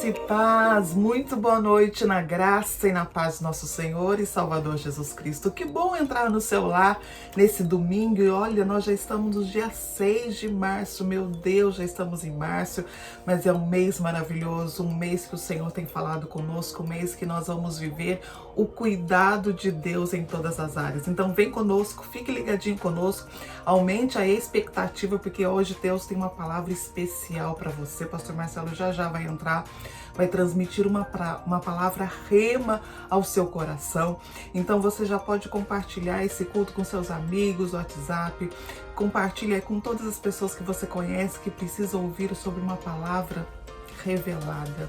Graça e paz, muito boa noite na graça e na paz do nosso Senhor e Salvador Jesus Cristo. Que bom entrar no seu lar nesse domingo e olha, nós já estamos no dia 6 de março, meu Deus, já estamos em março, mas é um mês maravilhoso, um mês que o Senhor tem falado conosco, um mês que nós vamos viver o cuidado de Deus em todas as áreas. Então vem conosco, fique ligadinho conosco, aumente a expectativa, porque hoje Deus tem uma palavra especial para você. Pastor Marcelo já vai entrar, vai transmitir uma palavra rema ao seu coração. Então você já pode compartilhar esse culto com seus amigos, WhatsApp, compartilha com todas as pessoas que você conhece que precisam ouvir sobre uma palavra revelada,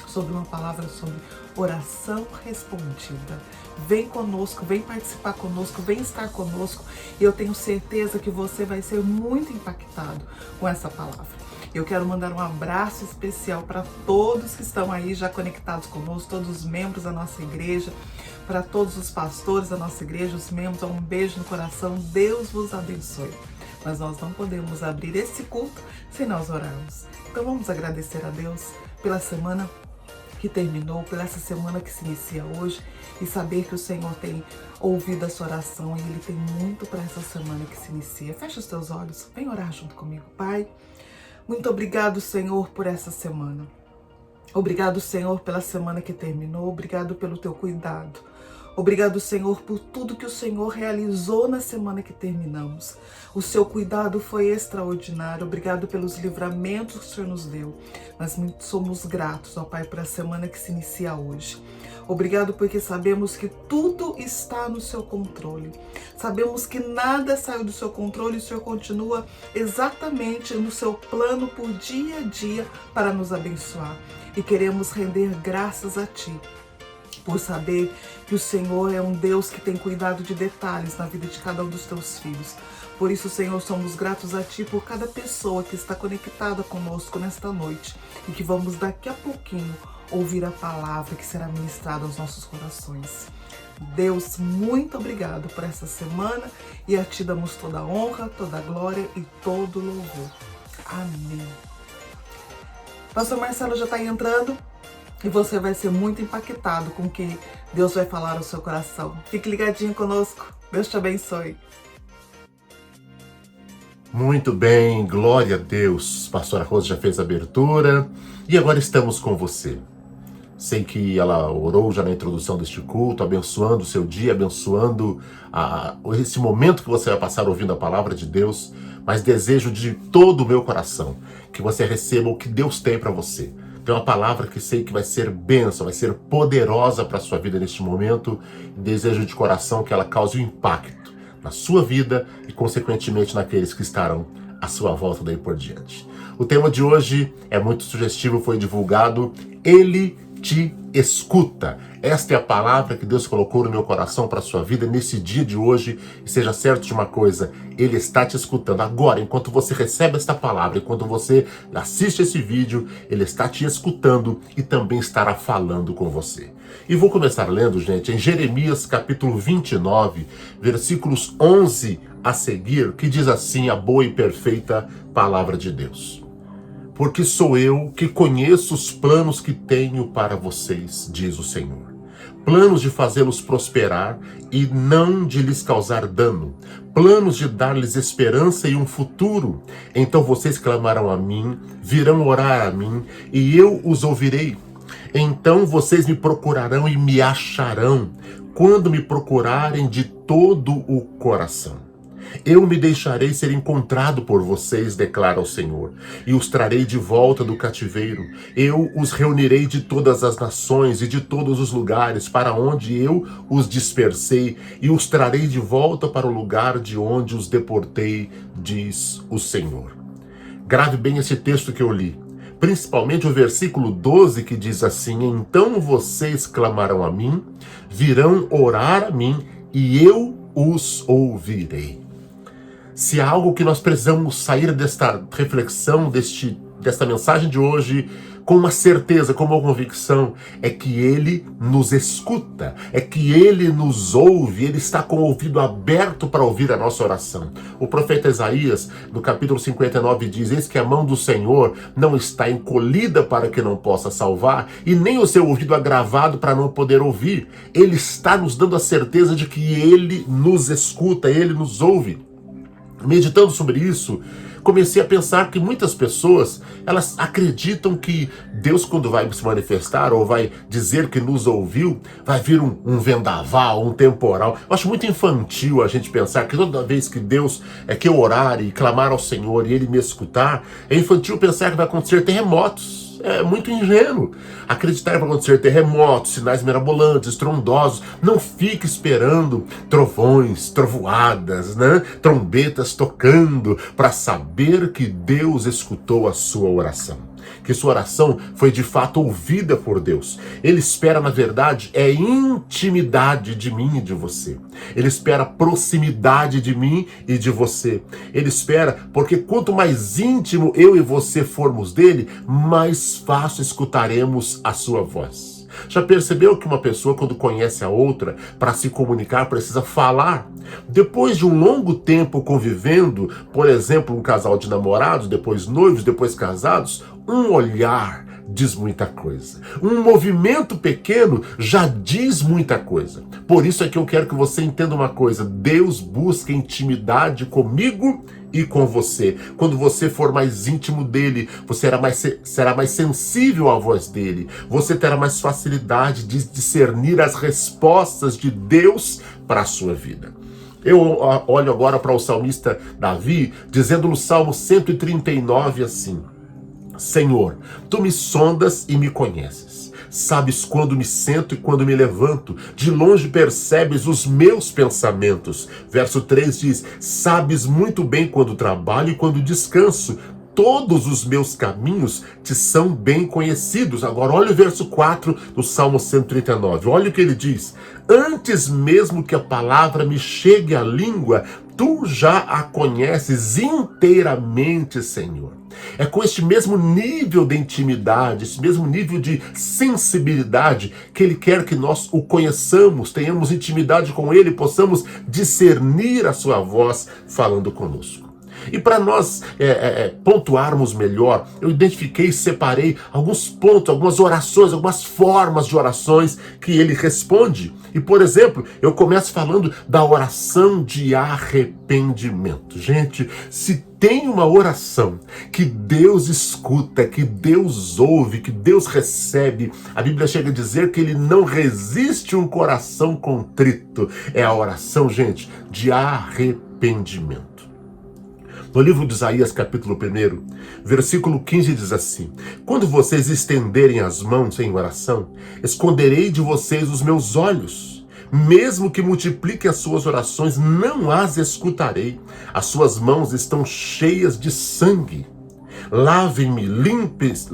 sobre uma palavra sobre oração respondida. Vem conosco, vem participar conosco, vem estar conosco e eu tenho certeza que você vai ser muito impactado com essa palavra. Eu quero mandar um abraço especial para todos que estão aí já conectados conosco, todos os membros da nossa igreja, para todos os pastores da nossa igreja, os membros, um beijo no coração, Deus vos abençoe. Mas nós não podemos abrir esse culto sem nós orarmos. Então vamos agradecer a Deus pela semana que terminou, por essa semana que se inicia hoje e saber que o Senhor tem ouvido a sua oração e Ele tem muito para essa semana que se inicia. Fecha os teus olhos, vem orar junto comigo. Pai, muito obrigado, Senhor, por essa semana. Obrigado, Senhor, pela semana que terminou. Obrigado pelo teu cuidado. Obrigado, Senhor, por tudo que o Senhor realizou na semana que terminamos. O seu cuidado foi extraordinário. Obrigado pelos livramentos que o Senhor nos deu. Nós somos gratos, ó Pai, por a semana que se inicia hoje. Obrigado porque sabemos que tudo está no seu controle. Sabemos que nada saiu do seu controle e o Senhor continua exatamente no seu plano por dia a dia para nos abençoar. E queremos render graças a Ti, por saber que o Senhor é um Deus que tem cuidado de detalhes na vida de cada um dos teus filhos. Por isso, Senhor, somos gratos a Ti por cada pessoa que está conectada conosco nesta noite e que vamos daqui a pouquinho ouvir a palavra que será ministrada aos nossos corações. Deus, muito obrigado por essa semana e a Ti damos toda a honra, toda a glória e todo o louvor. Amém. Pastor Marcelo já está entrando. E você vai ser muito impactado com o que Deus vai falar no seu coração. Fique ligadinho conosco. Deus te abençoe. Muito bem, glória a Deus. Pastora Rosa já fez a abertura e agora estamos com você. Sei que ela orou já na introdução deste culto, abençoando o seu dia, abençoando esse momento que você vai passar ouvindo a palavra de Deus, mas desejo de todo o meu coração que você receba o que Deus tem para você. Tem uma palavra que sei que vai ser bênção, vai ser poderosa para a sua vida neste momento. Desejo de coração que ela cause um impacto na sua vida e, consequentemente, naqueles que estarão à sua volta daí por diante. O tema de hoje é muito sugestivo, foi divulgado. Ele te escuta. Esta é a palavra que Deus colocou no meu coração para a sua vida nesse dia de hoje. E seja certo de uma coisa, Ele está te escutando. Agora, enquanto você recebe esta palavra, enquanto você assiste esse vídeo, Ele está te escutando e também estará falando com você. E vou começar lendo, gente, em Jeremias capítulo 29, versículos 11 a seguir, que diz assim a boa e perfeita palavra de Deus. Porque sou eu que conheço os planos que tenho para vocês, diz o Senhor. Planos de fazê-los prosperar e não de lhes causar dano. Planos de dar-lhes esperança e um futuro. Então vocês clamarão a mim, virão orar a mim, e eu os ouvirei. Então vocês me procurarão e me acharão, quando me procurarem de todo o coração. Eu me deixarei ser encontrado por vocês, declara o Senhor, e os trarei de volta do cativeiro. Eu os reunirei de todas as nações e de todos os lugares para onde eu os dispersei, e os trarei de volta para o lugar de onde os deportei, diz o Senhor. Grave bem esse texto que eu li, principalmente o versículo 12, que diz assim: então vocês clamarão a mim, virão orar a mim, e eu os ouvirei. Se há algo que nós precisamos sair desta reflexão, desta mensagem de hoje, com uma certeza, com uma convicção, é que Ele nos escuta, é que Ele nos ouve, Ele está com o ouvido aberto para ouvir a nossa oração. O profeta Isaías, no capítulo 59, diz: eis que a mão do Senhor não está encolhida para que não possa salvar, e nem o seu ouvido agravado para não poder ouvir. Ele está nos dando a certeza de que Ele nos escuta, Ele nos ouve. Meditando sobre isso, comecei a pensar que muitas pessoas, elas acreditam que Deus, quando vai se manifestar ou vai dizer que nos ouviu, vai vir um vendaval, um temporal. Eu acho muito infantil a gente pensar que toda vez que Deus que eu orar e clamar ao Senhor e Ele me escutar, é infantil pensar que vai acontecer terremotos. É muito ingênuo acreditar que vai acontecer terremotos, sinais mirabolantes, estrondosos. Não fique esperando trovões, trovoadas, né? Trombetas tocando para saber que Deus escutou a sua oração, que sua oração foi de fato ouvida por Deus. Ele espera, na verdade, intimidade de mim e de você. Ele espera proximidade de mim e de você. Ele espera porque quanto mais íntimo eu e você formos dele, mais fácil escutaremos a sua voz. Já percebeu que uma pessoa, quando conhece a outra, para se comunicar, precisa falar? Depois de um longo tempo convivendo, por exemplo, um casal de namorados, depois noivos, depois casados, um olhar diz muita coisa. Um movimento pequeno já diz muita coisa. Por isso é que eu quero que você entenda uma coisa: Deus busca intimidade comigo e com você. Quando você for mais íntimo dele, você será mais sensível à voz dele. Você terá mais facilidade de discernir as respostas de Deus para a sua vida. Eu olho agora para o salmista Davi, dizendo no Salmo 139 assim: Senhor, tu me sondas e me conheces. Sabes quando me sento e quando me levanto. De longe percebes os meus pensamentos. Verso 3 diz: sabes muito bem quando trabalho e quando descanso. Todos os meus caminhos te são bem conhecidos. Agora olha o verso 4 do Salmo 139. Olha o que ele diz: antes mesmo que a palavra me chegue à língua, tu já a conheces inteiramente, Senhor. É com este mesmo nível de intimidade, esse mesmo nível de sensibilidade que Ele quer que nós o conheçamos, tenhamos intimidade com Ele, possamos discernir a sua voz falando conosco. E para nós pontuarmos melhor, eu identifiquei e separei alguns pontos, algumas orações, algumas formas de orações que ele responde. E, por exemplo, eu começo falando da oração de arrependimento. Gente, se tem uma oração que Deus escuta, que Deus ouve, que Deus recebe, a Bíblia chega a dizer que Ele não resiste um coração contrito. É a oração, gente, de arrependimento. No livro de Isaías, capítulo 1, versículo 15, diz assim: quando vocês estenderem as mãos em oração, esconderei de vocês os meus olhos. Mesmo que multipliquem as suas orações, não as escutarei. As suas mãos estão cheias de sangue. Lavem-se,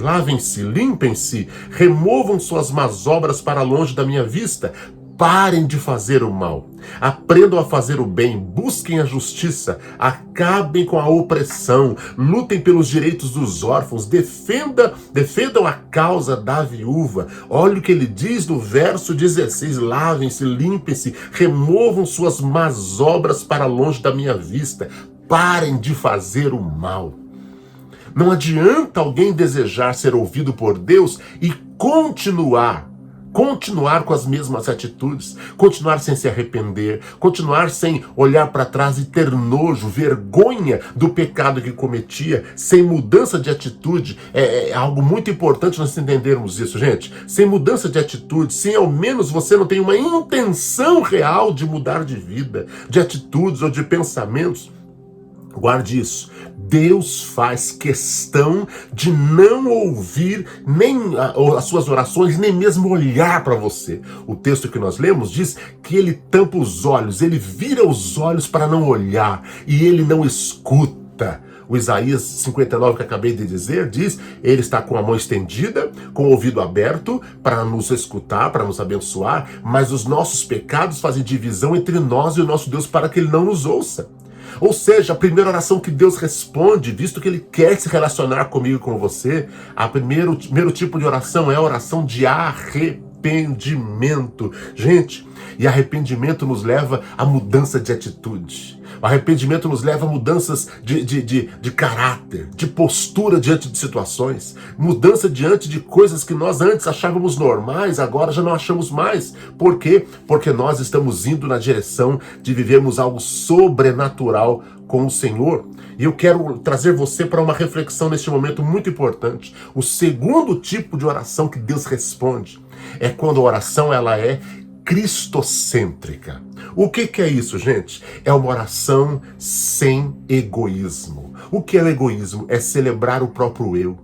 limpem-se, removam suas más obras para longe da minha vista. Parem de fazer o mal, aprendam a fazer o bem, busquem a justiça, acabem com a opressão, lutem pelos direitos dos órfãos, defendam a causa da viúva. Olha o que ele diz no verso 16: lavem-se, limpem-se, removam suas más obras para longe da minha vista, parem de fazer o mal. Não adianta alguém desejar ser ouvido por Deus e continuar com as mesmas atitudes, continuar sem se arrepender, continuar sem olhar para trás e ter nojo, vergonha do pecado que cometia, sem mudança de atitude. É algo muito importante nós entendermos isso, gente. Sem mudança de atitude, sem ao menos você não tem uma intenção real de mudar de vida, de atitudes ou de pensamentos. Guarde isso. Deus faz questão de não ouvir nem as suas orações, nem mesmo olhar para você. O texto que nós lemos diz que ele tampa os olhos, ele vira os olhos para não olhar e ele não escuta. O Isaías 59 que acabei de dizer diz: ele está com a mão estendida, com o ouvido aberto para nos escutar, para nos abençoar, mas os nossos pecados fazem divisão entre nós e o nosso Deus para que ele não nos ouça. Ou seja, a primeira oração que Deus responde, visto que Ele quer se relacionar comigo e com você, o primeiro tipo de oração é a oração de arrependimento. Gente, e arrependimento nos leva a mudança de atitude. O arrependimento nos leva a mudanças de caráter, de postura diante de situações, mudança diante de coisas que nós antes achávamos normais, agora já não achamos mais. Por quê? Porque nós estamos indo na direção de vivermos algo sobrenatural com o Senhor. E eu quero trazer você para uma reflexão neste momento muito importante. O segundo tipo de oração que Deus responde é quando a oração ela é cristocêntrica. O que é isso, gente? É uma oração sem egoísmo. O que é o egoísmo? É celebrar o próprio eu.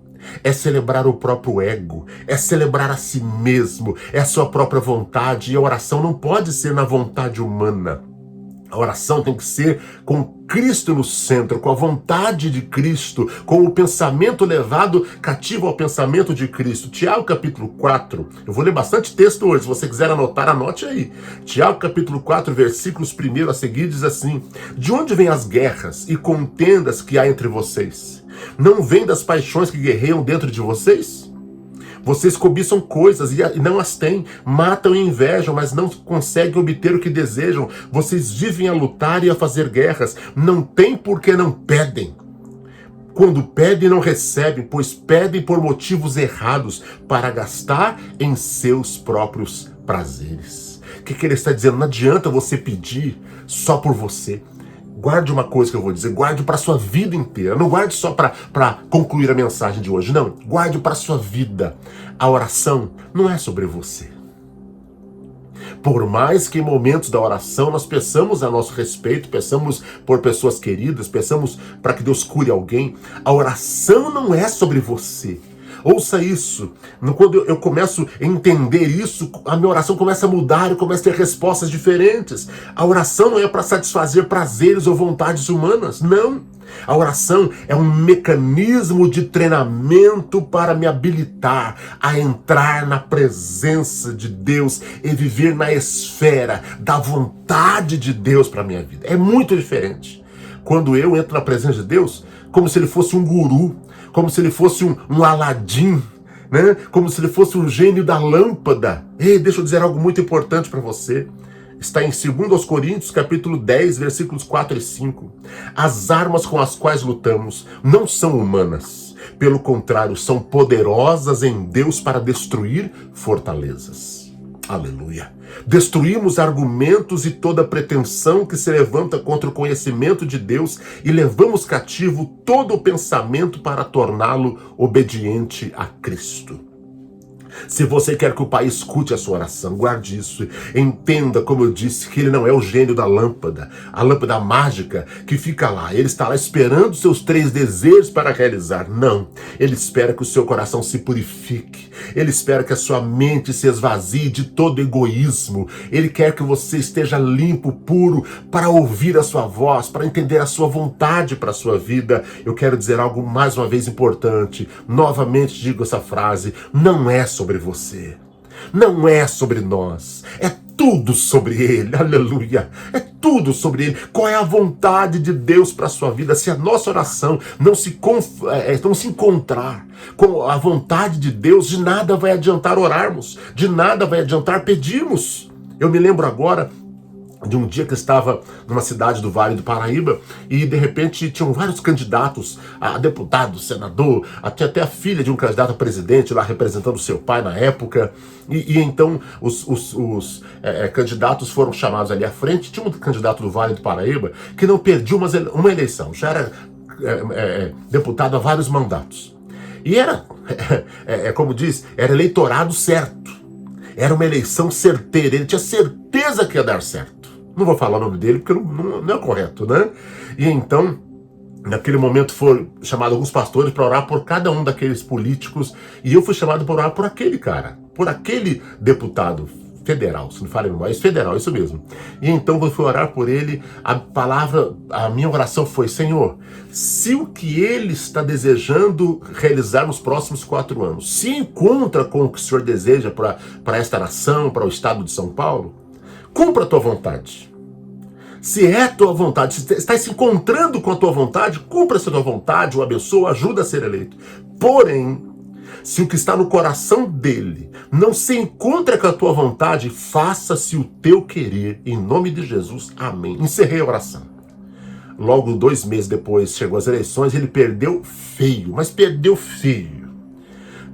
É celebrar o próprio ego, é celebrar a si mesmo, é a sua própria vontade. E a oração não pode ser na vontade humana. A oração tem que ser com Cristo no centro, com a vontade de Cristo, com o pensamento levado cativo ao pensamento de Cristo. Tiago capítulo 4, eu vou ler bastante texto hoje, se você quiser anotar, anote aí. Tiago capítulo 4, versículos 1 a seguir, diz assim: de onde vêm as guerras e contendas que há entre vocês? Não vêm das paixões que guerreiam dentro de vocês? Vocês cobiçam coisas e não as têm, matam e invejam, mas não conseguem obter o que desejam. Vocês vivem a lutar e a fazer guerras, não têm porque não pedem. Quando pedem, não recebem, pois pedem por motivos errados, para gastar em seus próprios prazeres. O que ele está dizendo? Não adianta você pedir só por você. Guarde uma coisa que eu vou dizer, guarde para a sua vida inteira. Não guarde só para concluir a mensagem de hoje, não. Guarde para a sua vida. A oração não é sobre você. Por mais que em momentos da oração nós peçamos a nosso respeito, peçamos por pessoas queridas, peçamos para que Deus cure alguém, a oração não é sobre você. Ouça isso. Quando eu começo a entender isso, a minha oração começa a mudar, eu começo a ter respostas diferentes. A oração não é para satisfazer prazeres ou vontades humanas, não. A oração é um mecanismo de treinamento para me habilitar a entrar na presença de Deus e viver na esfera da vontade de Deus para a minha vida. É muito diferente. Quando eu entro na presença de Deus, como se Ele fosse um guru, como se Ele fosse um Aladim, né? Como se Ele fosse um gênio da lâmpada. Ei, deixa eu dizer algo muito importante para você. Está em 2 Coríntios, capítulo 10, versículos 4 e 5. As armas com as quais lutamos não são humanas. Pelo contrário, são poderosas em Deus para destruir fortalezas. Aleluia. Destruímos argumentos e toda pretensão que se levanta contra o conhecimento de Deus e levamos cativo todo o pensamento para torná-lo obediente a Cristo. Se você quer que o Pai escute a sua oração, guarde isso. Entenda, como eu disse, que Ele não é o gênio da lâmpada, a lâmpada mágica que fica lá. Ele está lá esperando os seus 3 desejos para realizar. Não. Ele espera que o seu coração se purifique. Ele espera que a sua mente se esvazie de todo egoísmo. Ele quer que você esteja limpo, puro, para ouvir a sua voz, para entender a sua vontade para a sua vida. Eu quero dizer algo mais uma vez importante. Novamente digo essa frase. Não é sobre você. Não é sobre nós. É tudo sobre Ele. Aleluia. É tudo sobre Ele. Qual é a vontade de Deus para a sua vida? Se a nossa oração não se encontrar com a vontade de Deus, de nada vai adiantar orarmos. De nada vai adiantar pedirmos. Eu me lembro agora de um dia que eu estava numa cidade do Vale do Paraíba e de repente tinham vários candidatos a deputado, senador, até a filha de um candidato a presidente lá representando seu pai na época. E então os candidatos foram chamados ali à frente. Tinha um candidato do Vale do Paraíba que não perdia uma eleição, já era deputado há vários mandatos. E era, como diz, era eleitorado certo. Era uma eleição certeira, ele tinha certeza que ia dar certo. Não vou falar o nome dele porque não é correto, né? E então, naquele momento foram chamados alguns pastores para orar por cada um daqueles políticos e eu fui chamado para orar por aquele cara, por aquele deputado federal, se não falei mais, federal, isso mesmo. E então eu fui orar por ele, a minha oração foi: Senhor, se o que ele está desejando realizar nos próximos 4 anos se encontra com o que o Senhor deseja para esta nação, para o estado de São Paulo, cumpra a tua vontade. Se é a tua vontade, se está se encontrando com a tua vontade, cumpra essa tua vontade, o abençoa, ajuda a ser eleito. Porém, se o que está no coração dele não se encontra com a tua vontade, faça-se o teu querer, em nome de Jesus, amém. Encerrei a oração. Logo 2 meses depois, chegou as eleições, ele perdeu feio, mas perdeu feio.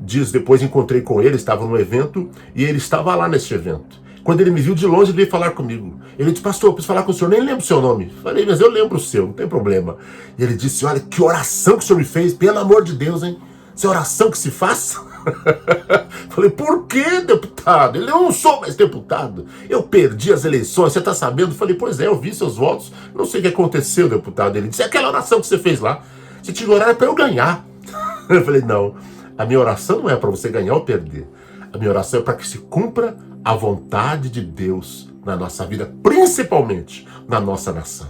Dias depois encontrei com ele, estava num evento, e ele estava lá nesse evento. Quando ele me viu de longe, ele veio falar comigo. Ele disse, pastor, eu preciso falar com o senhor, nem lembro o seu nome. Falei, mas eu lembro o seu, não tem problema. E ele disse, olha, que oração que o senhor me fez, pelo amor de Deus, hein? Essa oração que se faz? Falei, por que, deputado? Ele, eu não sou mais deputado. Eu perdi as eleições, você está sabendo? Falei, pois é, eu vi seus votos, não sei o que aconteceu, deputado. Ele disse, é aquela oração que você fez lá. Você tinha oração para eu ganhar. Eu falei, não, a minha oração não é para você ganhar ou perder. A minha oração é para que se cumpra a vontade de Deus na nossa vida, principalmente na nossa nação.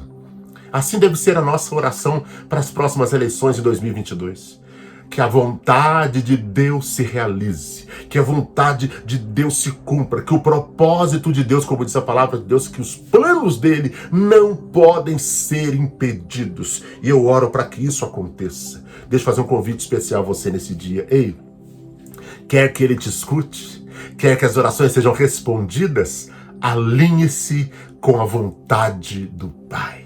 Assim deve ser a nossa oração para as próximas eleições de 2022. Que a vontade de Deus se realize, que a vontade de Deus se cumpra, que o propósito de Deus, como diz a palavra de Deus, que os planos dele não podem ser impedidos. E eu oro para que isso aconteça. Deixa eu fazer um convite especial a você nesse dia. Ei, quer que ele te escute? Quer que as orações sejam respondidas? Alinhe-se com a vontade do Pai.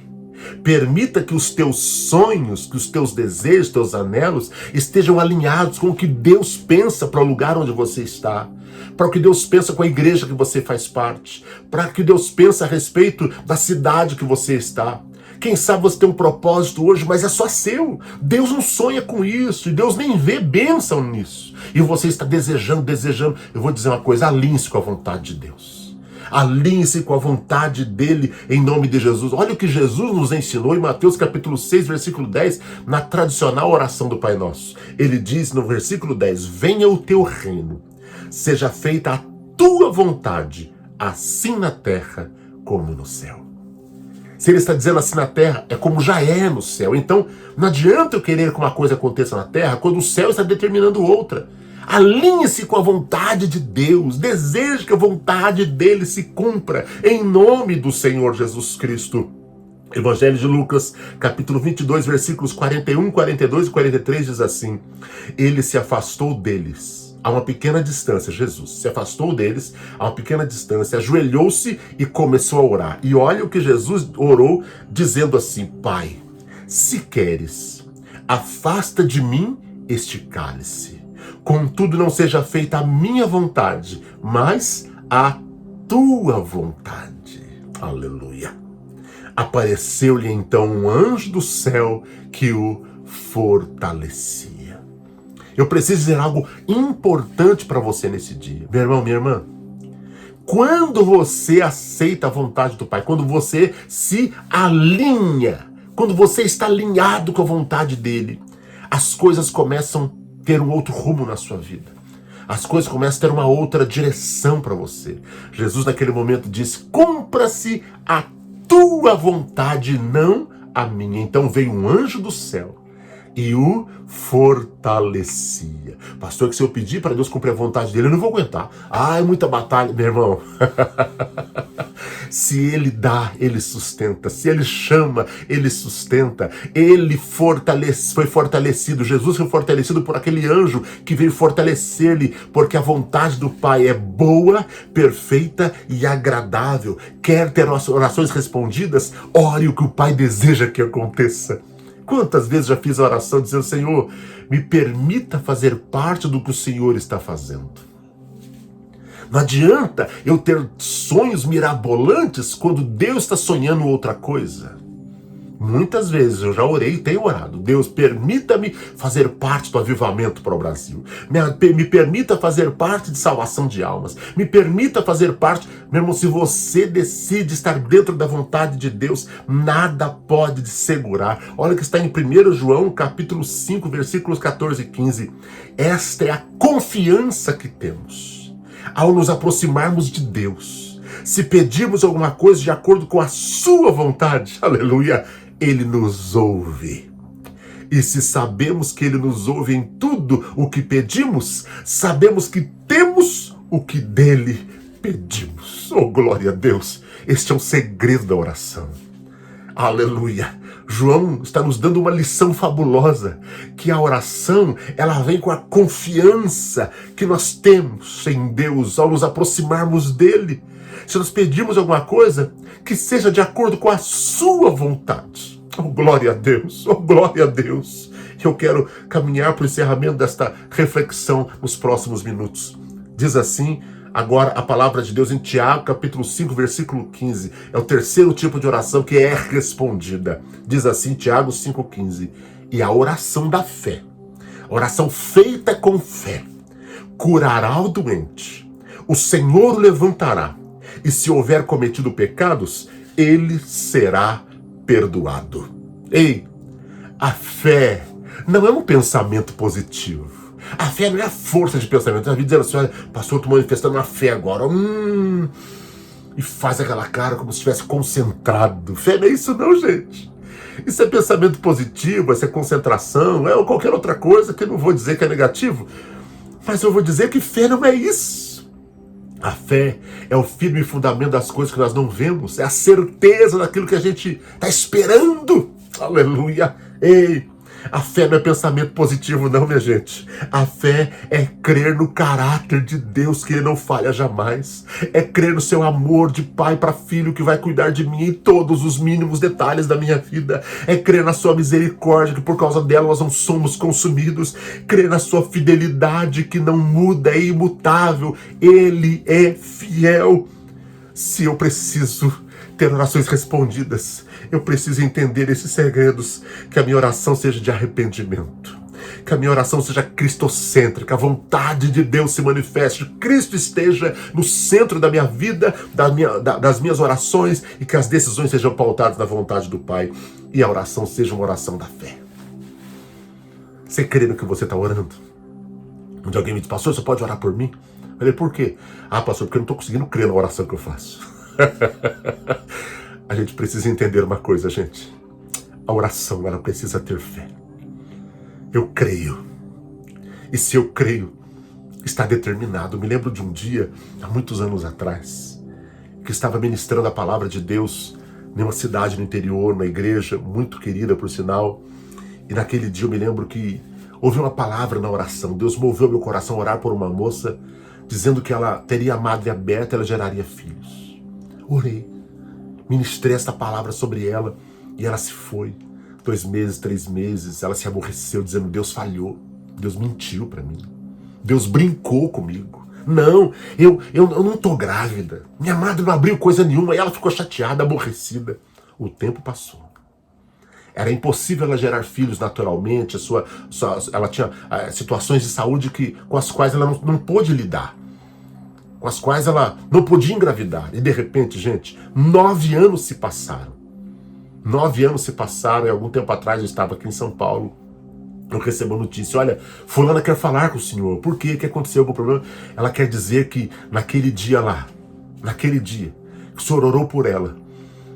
Permita que os teus sonhos, que os teus desejos, teus anelos estejam alinhados com o que Deus pensa para o lugar onde você está, para o que Deus pensa com a igreja que você faz parte, para o que Deus pensa a respeito da cidade que você está. Quem sabe você tem um propósito hoje, mas é só seu. Deus não sonha com isso, e Deus nem vê bênção nisso. E você está desejando. Eu vou dizer uma coisa, alinhe-se com a vontade de Deus. Alinhe-se com a vontade dele, em nome de Jesus. Olha o que Jesus nos ensinou em Mateus capítulo 6, versículo 10, na tradicional oração do Pai Nosso. Ele diz no versículo 10, venha o teu reino, seja feita a tua vontade, assim na terra como no céu. Se ele está dizendo assim na terra, é como já é no céu. Então, não adianta eu querer que uma coisa aconteça na terra, quando o céu está determinando outra. Alinhe-se com a vontade de Deus, deseje que a vontade dele se cumpra, em nome do Senhor Jesus Cristo. Evangelho de Lucas, capítulo 22, versículos 41, 42 e 43 diz assim, ele se afastou deles, a uma pequena distância, Jesus se afastou deles, a uma pequena distância, ajoelhou-se e começou a orar. E olha o que Jesus orou, dizendo assim, Pai, se queres, afasta de mim este cálice. Contudo, não seja feita a minha vontade, mas a tua vontade. Aleluia. Apareceu-lhe então um anjo do céu que o fortalecia. Eu preciso dizer algo importante para você nesse dia. Meu irmão, minha irmã, quando você aceita a vontade do Pai, quando você se alinha, quando você está alinhado com a vontade dele, as coisas começam a ter um outro rumo na sua vida. As coisas começam a ter uma outra direção para você. Jesus naquele momento disse, cumpra-se a tua vontade, não a minha. Então veio um anjo do céu e o fortalecia. Pastor, que se eu pedir para Deus cumprir a vontade dele, eu não vou aguentar. É muita batalha, meu irmão. Se ele dá, ele sustenta. Se ele chama, ele sustenta. Ele foi fortalecido. Jesus foi fortalecido por aquele anjo que veio fortalecer-lhe, porque a vontade do Pai é boa, perfeita e agradável. Quer ter orações respondidas? Ore o que o Pai deseja que aconteça. Quantas vezes já fiz a oração dizendo, Senhor, me permita fazer parte do que o Senhor está fazendo. Não adianta eu ter sonhos mirabolantes quando Deus está sonhando outra coisa. Muitas vezes eu já orei e tenho orado. Deus, permita-me fazer parte do avivamento para o Brasil. Me permita fazer parte de salvação de almas. Me permita fazer parte... Meu irmão, se você decide estar dentro da vontade de Deus, nada pode te segurar. Olha o que está em 1 João, capítulo 5, versículos 14 e 15. Esta é a confiança que temos ao nos aproximarmos de Deus. Se pedirmos alguma coisa de acordo com a sua vontade, aleluia, ele nos ouve. E se sabemos que ele nos ouve em tudo o que pedimos, sabemos que temos o que dele pedimos. Oh, glória a Deus! Este é o segredo da oração. Aleluia. João está nos dando uma lição fabulosa, que a oração, ela vem com a confiança que nós temos em Deus ao nos aproximarmos dele. Se nós pedirmos alguma coisa, que seja de acordo com a sua vontade. Oh, glória a Deus, oh, glória a Deus. Eu quero caminhar para o encerramento desta reflexão nos próximos minutos. Diz assim, agora a palavra de Deus em Tiago, capítulo 5, versículo 15. É o terceiro tipo de oração que é respondida. Diz assim, Tiago 5,15. E a oração da fé, a oração feita com fé, curará o doente. O Senhor o levantará. E se houver cometido pecados, ele será perdoado. Ei, a fé não é um pensamento positivo. A fé não é a força de pensamento. A vida dizendo assim, olha, pastor, estou manifestando uma fé agora. E faz aquela cara como se estivesse concentrado. Fé não é isso não, gente. Isso é pensamento positivo, isso é concentração, é qualquer outra coisa que eu não vou dizer que é negativo. Mas eu vou dizer que fé não é isso. A fé é o firme fundamento das coisas que nós não vemos. É a certeza daquilo que a gente está esperando. Aleluia. Ei, a fé não é pensamento positivo não, minha gente. A fé é crer no caráter de Deus, que ele não falha jamais. É crer no seu amor de pai para filho, que vai cuidar de mim em todos os mínimos detalhes da minha vida. É crer na sua misericórdia, que por causa dela nós não somos consumidos. Crer na sua fidelidade, que não muda, é imutável. Ele é fiel. Se eu preciso ter orações respondidas, eu preciso entender esses segredos, que a minha oração seja de arrependimento, que a minha oração seja cristocêntrica, a vontade de Deus se manifeste, Cristo esteja no centro da minha vida, das minhas orações, e que as decisões sejam pautadas na vontade do Pai, e a oração seja uma oração da fé. Você crê no que você está orando? Onde alguém me diz, pastor, você pode orar por mim? Eu falei, por quê? Ah, pastor, porque eu não estou conseguindo crer na oração que eu faço. A gente precisa entender uma coisa, gente. A oração, ela precisa ter fé. Eu creio. E se eu creio, está determinado. Me lembro de um dia, há muitos anos atrás, que estava ministrando a palavra de Deus em uma cidade no interior, uma igreja muito querida, por sinal. E naquele dia eu me lembro que houve uma palavra na oração. Deus moveu meu coração a orar por uma moça, dizendo que ela teria a madre aberta, ela geraria filhos. Orei, ministrei esta palavra sobre ela e ela se foi. 2 meses, 3 meses, ela se aborreceu, dizendo, Deus falhou, Deus mentiu para mim, Deus brincou comigo. Não, eu não tô grávida, minha madre não abriu coisa nenhuma. E ela ficou chateada, aborrecida. O tempo passou. Era impossível ela gerar filhos naturalmente, ela tinha situações de saúde com as quais ela não pôde lidar, com as quais ela não podia engravidar. E de repente, gente, 9 anos se passaram. 9 anos se passaram, e algum tempo atrás eu estava aqui em São Paulo, eu recebo a notícia, olha, fulana quer falar com o senhor. Por quê? Que aconteceu algum problema? Ela quer dizer que naquele dia que o senhor orou por ela,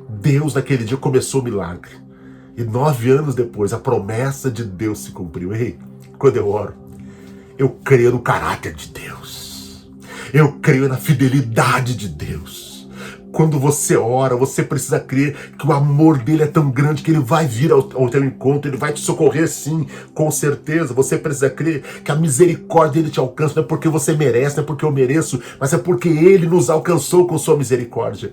Deus naquele dia começou o milagre. E 9 anos depois, a promessa de Deus se cumpriu. Ei, quando eu oro, eu creio no caráter de Deus. Eu creio na fidelidade de Deus. Quando você ora, você precisa crer que o amor dele é tão grande que ele vai vir ao teu encontro, ele vai te socorrer sim, com certeza. Você precisa crer que a misericórdia dele te alcança, não é porque você merece, não é porque eu mereço, mas é porque ele nos alcançou com sua misericórdia.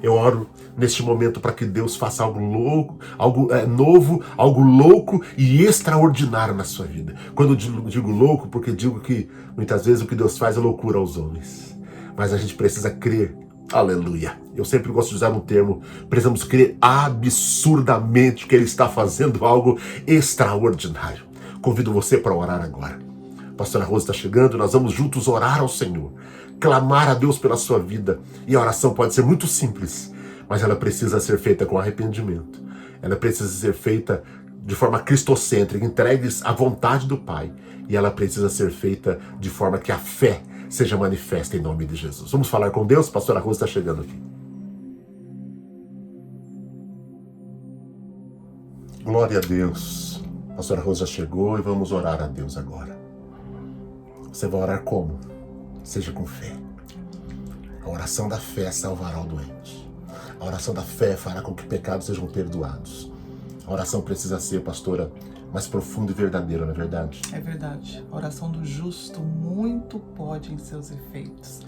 Eu oro neste momento para que Deus faça algo louco, algo novo, algo louco e extraordinário na sua vida. Quando eu digo louco, porque digo que muitas vezes o que Deus faz é loucura aos homens. Mas a gente precisa crer. Aleluia. Eu sempre gosto de usar um termo, precisamos crer absurdamente que ele está fazendo algo extraordinário. Convido você para orar agora. A pastora Rosa está chegando, nós vamos juntos orar ao Senhor, clamar a Deus pela sua vida. E a oração pode ser muito simples, mas ela precisa ser feita com arrependimento. Ela precisa ser feita de forma cristocêntrica, entregues à vontade do Pai. E ela precisa ser feita de forma que a fé seja manifesta em nome de Jesus. Vamos falar com Deus? A pastora Rosa está chegando aqui. Glória a Deus. A pastora Rosa chegou e vamos orar a Deus agora. Você vai orar como? Seja com fé. A oração da fé salvará o doente. A oração da fé fará com que pecados sejam perdoados. A oração precisa ser, pastora, mais profunda e verdadeira, não é verdade? É verdade. A oração do justo muito pode em seus efeitos.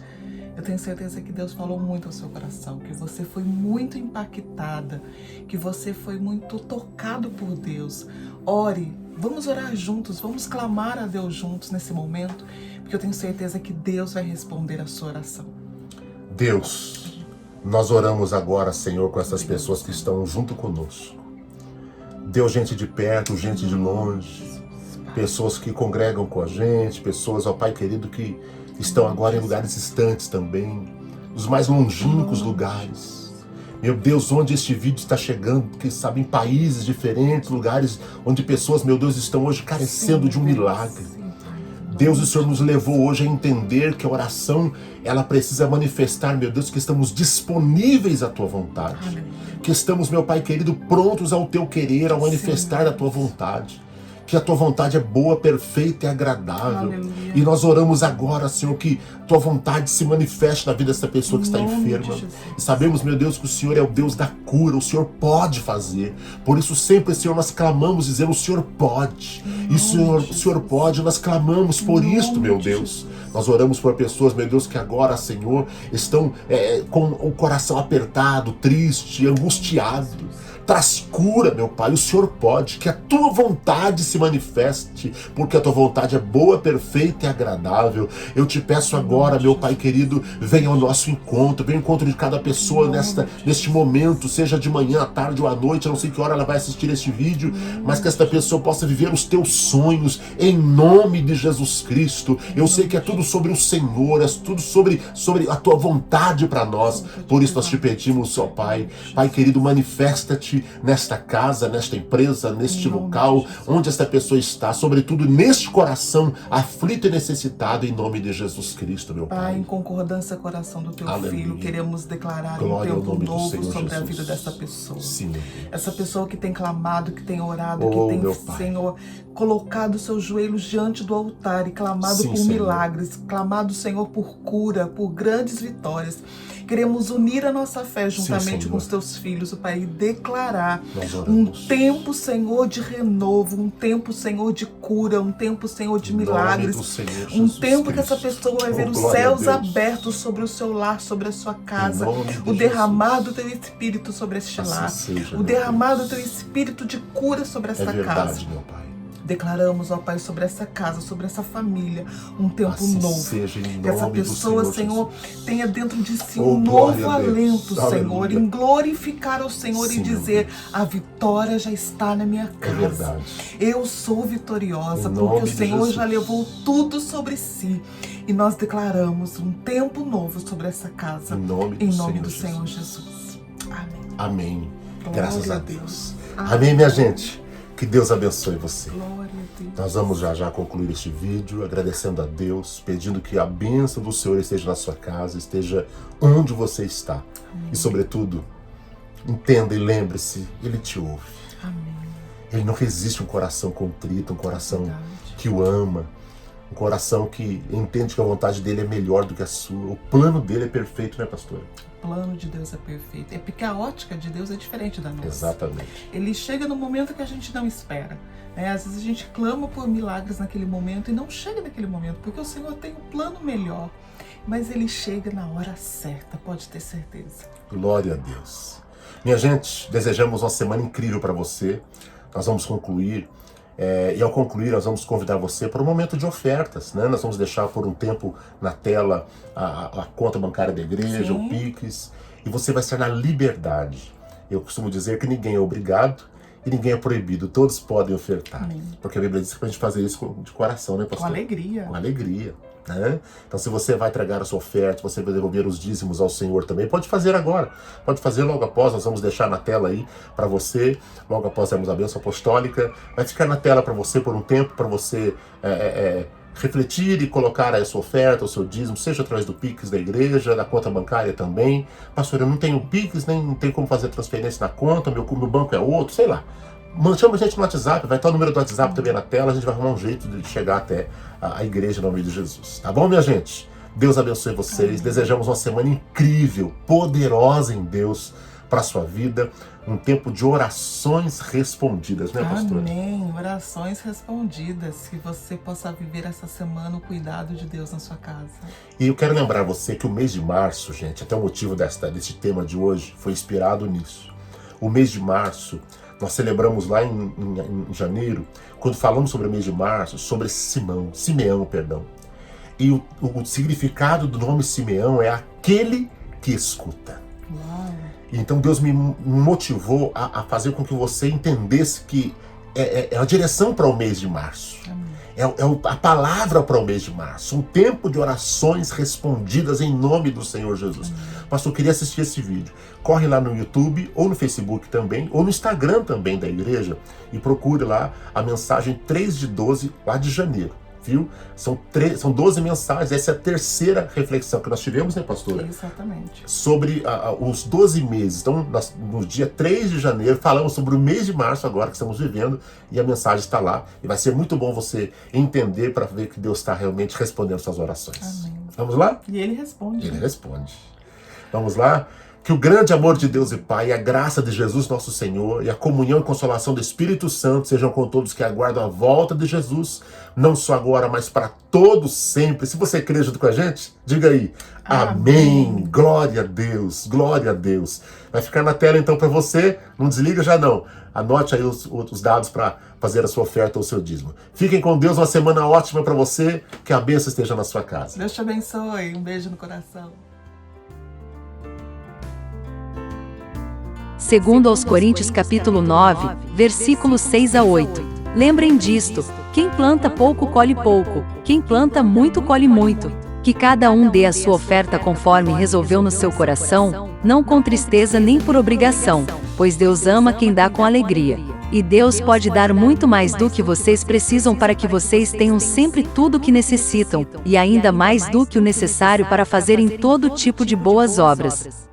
Eu tenho certeza que Deus falou muito ao seu coração, que você foi muito impactada, que você foi muito tocado por Deus. Ore, vamos orar juntos, vamos clamar a Deus juntos nesse momento, porque eu tenho certeza que Deus vai responder a sua oração. Deus, nós oramos agora, Senhor, com essas pessoas que estão junto conosco. Deus, gente de perto, gente de longe, pessoas que congregam com a gente, pessoas, ó Pai querido, que estão agora em lugares distantes também, os mais longínquos lugares. Meu Deus, onde este vídeo está chegando, que sabe, em países diferentes, lugares onde pessoas, meu Deus, estão hoje carecendo de um milagre. Deus, o Senhor nos levou hoje a entender que a oração, ela precisa manifestar, meu Deus, que estamos disponíveis à Tua vontade. Que estamos, meu Pai querido, prontos ao Teu querer, ao manifestar a Tua vontade. Que a Tua vontade é boa, perfeita e agradável. Aleluia. E nós oramos agora, Senhor, que Tua vontade se manifeste na vida dessa pessoa que está enferma. E sabemos, meu Deus, que o Senhor é o Deus da cura, o Senhor pode fazer. Por isso sempre, Senhor, nós clamamos dizendo, o Senhor pode. E o Senhor pode, nós clamamos por isto, meu Deus. Nós oramos por pessoas, meu Deus, que agora, Senhor, estão com o coração apertado, triste, angustiado. Traz cura, meu Pai, o Senhor pode, que a Tua vontade se manifeste, porque a Tua vontade é boa, perfeita e agradável. Eu te peço agora, meu Pai querido, venha ao nosso encontro, venha ao encontro de cada pessoa neste momento, seja de manhã, à tarde ou à noite, eu não sei que hora ela vai assistir este vídeo, mas que esta pessoa possa viver os Teus sonhos, em nome de Jesus Cristo. Eu sei que é tudo sobre o Senhor, é tudo sobre a Tua vontade para nós, por isso nós te pedimos, ó Pai, Pai querido, manifesta-te nesta casa, nesta empresa, neste local, onde esta pessoa está, sobretudo neste coração aflito e necessitado, em nome de Jesus Cristo, meu Pai. Pai, em concordância com o coração do Teu Filho, queremos declarar um tempo novo sobre a vida dessa pessoa. Sim, meu Deus. Essa pessoa que tem clamado, que tem orado, que tem, Senhor, colocado seus joelhos diante do altar e clamado por milagres, clamado, Senhor, por cura, por grandes vitórias. Queremos unir a nossa fé juntamente com os Teus filhos, o Pai, e declarar um tempo, Senhor, de renovo, um tempo, Senhor, de cura, um tempo, Senhor, de milagres, um tempo que essa pessoa vai ver os céus abertos sobre o seu lar, sobre a sua casa, o derramado do Teu Espírito sobre este lar, o derramado do Teu Espírito de cura sobre esta casa. Meu Pai. Declaramos, ó Pai, sobre essa casa, sobre essa família, um tempo novo. Seja, em que essa nome pessoa, do Senhor, tenha dentro de si um novo alento, Senhor, em glorificar ao Senhor e dizer, a vitória já está na minha casa. É verdade. Eu sou vitoriosa, porque o Senhor já levou tudo sobre si. E nós declaramos um tempo novo sobre essa casa, em nome do Senhor Jesus. Amém. Amém. Graças a Deus. Amém, Amém, minha gente. Que Deus abençoe você. Glória a Deus. Nós vamos já concluir este vídeo, agradecendo a Deus, pedindo que a bênção do Senhor esteja na sua casa, esteja onde você está. Amém. E, sobretudo, entenda e lembre-se, Ele te ouve. Amém. Ele não resiste a um coração contrito, um coração que o ama, um coração que entende que a vontade dele é melhor do que a sua. O plano dele é perfeito, né, pastora? O plano de Deus é perfeito. É porque a ótica de Deus é diferente da nossa. Exatamente. Ele chega no momento que a gente não espera. Né? Às vezes a gente clama por milagres naquele momento e não chega naquele momento, porque o Senhor tem um plano melhor. Mas Ele chega na hora certa, pode ter certeza. Glória a Deus. Minha gente, desejamos uma semana incrível para você. Nós vamos concluir. E ao concluir, nós vamos convidar você para um momento de ofertas, né? Nós vamos deixar por um tempo na tela a conta bancária da igreja, o Pix, e você vai estar na liberdade. Eu costumo dizer que ninguém é obrigado e ninguém é proibido, todos podem ofertar. Amém. Porque a Bíblia diz que a gente fazer isso de coração, né, pastor? Com alegria. Com alegria. Né? Então, se você vai entregar a sua oferta, você vai devolver os dízimos ao Senhor também, pode fazer agora, pode fazer logo após, nós vamos deixar na tela aí para você, logo após termos a bênção apostólica, vai ficar na tela para você por um tempo, para você refletir e colocar a sua oferta, o seu dízimo, seja através do Pix da igreja, da conta bancária também. Pastor, eu não tenho Pix, nem não tenho como fazer transferência na conta, meu banco é outro, sei lá. Chama a gente no WhatsApp, vai estar o número do WhatsApp também na tela, a gente vai arrumar um jeito de chegar até a igreja no nome de Jesus. Tá bom, minha gente? Deus abençoe vocês. Amém. Desejamos uma semana incrível, poderosa em Deus, para a sua vida, um tempo de orações respondidas, né, pastora? Amém. Orações respondidas. Que você possa viver essa semana o cuidado de Deus na sua casa. E eu quero lembrar você que o mês de março, gente, até o motivo desse tema de hoje, foi inspirado nisso. O mês de março, nós celebramos lá em janeiro, quando falamos sobre o mês de março, sobre Simeão. E o significado do nome Simeão é aquele que escuta. Uau. Então Deus me motivou a fazer com que você entendesse que é a direção para o mês de março. A palavra para o mês de março. Um tempo de orações respondidas em nome do Senhor Jesus. Pastor, eu queria assistir esse vídeo. Corre lá no YouTube, ou no Facebook também, ou no Instagram também da igreja, e procure lá a mensagem 3/12, lá de janeiro. Viu? São 12 mensagens. Essa é a terceira reflexão que nós tivemos, né, pastora? Exatamente. Sobre os 12 meses. Então, no dia 3 de janeiro, falamos sobre o mês de março agora que estamos vivendo, e a mensagem está lá. E vai ser muito bom você entender para ver que Deus está realmente respondendo suas orações. Amém. Vamos lá? E Ele responde. Ele responde. Vamos lá? Que o grande amor de Deus e Pai, a graça de Jesus nosso Senhor e a comunhão e consolação do Espírito Santo sejam com todos que aguardam a volta de Jesus, não só agora, mas para todos sempre. Se você crê junto com a gente, diga aí, amém. Glória a Deus, glória a Deus. Vai ficar na tela então para você, não desliga já não. Anote aí os dados para fazer a sua oferta ou o seu dízimo. Fiquem com Deus, uma semana ótima para você, que a bênção esteja na sua casa. Deus te abençoe, um beijo no coração. Segundo aos Coríntios capítulo 9, versículos 6 a 8. Lembrem disto, quem planta pouco colhe pouco, quem planta muito colhe muito. Que cada um dê a sua oferta conforme resolveu no seu coração, não com tristeza nem por obrigação, pois Deus ama quem dá com alegria. E Deus pode dar muito mais do que vocês precisam para que vocês tenham sempre tudo o que necessitam, e ainda mais do que o necessário para fazerem todo tipo de boas obras.